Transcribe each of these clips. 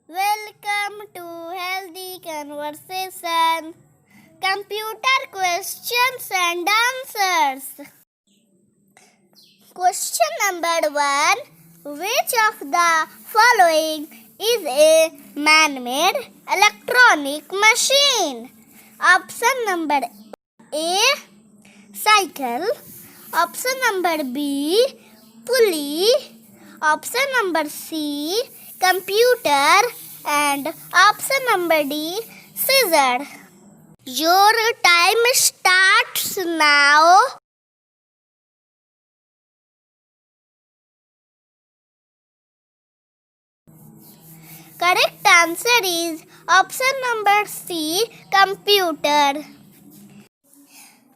Welcome to Healthy Conversation. Computer questions and answers. Question number 1. Which of the following is a man-made electronic machine? Option number A. Cycle. Option number B. Pulley. Option number C. Computer. And option number D. Scissor. Your time starts now. Correct answer is option number C. Computer.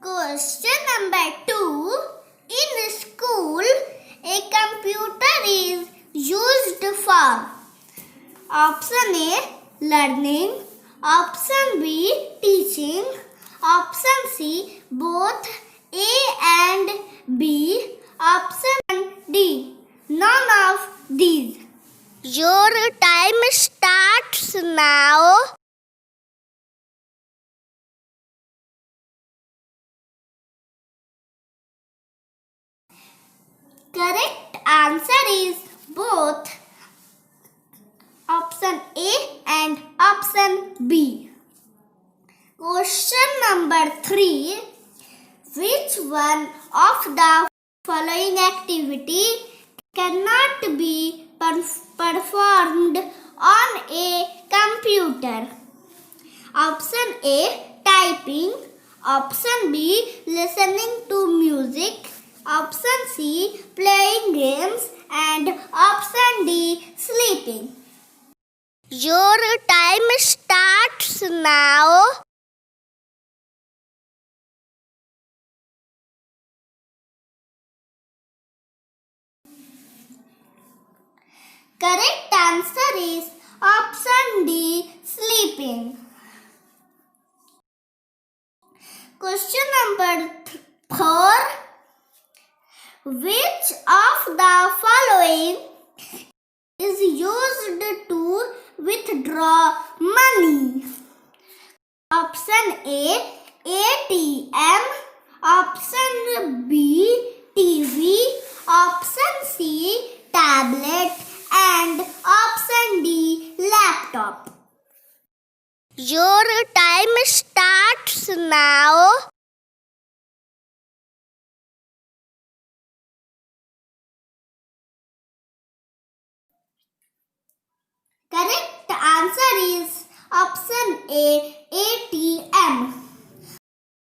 Question number 2. In school, a computer is used for option A. Learning. Option B. Teaching. Option C. Both A and B. Option D. None of these. Your time starts now. Correct answer is both option A and option B. Question number 3. Which one of the following activity cannot be performed on a computer? Option A. Typing. Option B. Listening to music. Option C. Playing games. And option D. Sleeping. Your time starts now. Correct answer is option D. Sleeping. Question number 4. Which of the following is used to withdraw money? Option A. ATM. Option B. TV. Option C. Tablet. And option D. Laptop. Your time starts now. Correct answer is option A. ATM.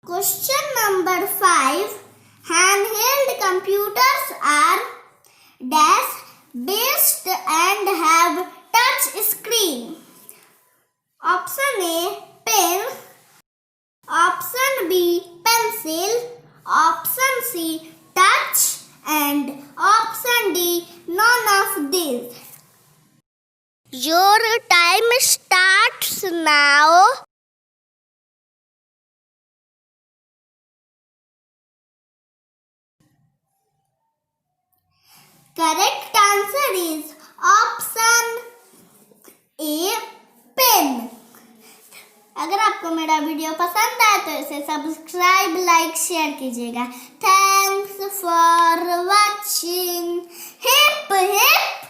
Question number 5. Handheld computers are dash based and have touch screen. Option A. Pen. Option B. Pencil. Option C. Touch. And option D. None of these. Your time starts now. Correct answer is option A. Pen. अगर आपको मेरा video पसंद आए तो इसे subscribe, like, share कीजिएगा. Thanks for watching. Hip hip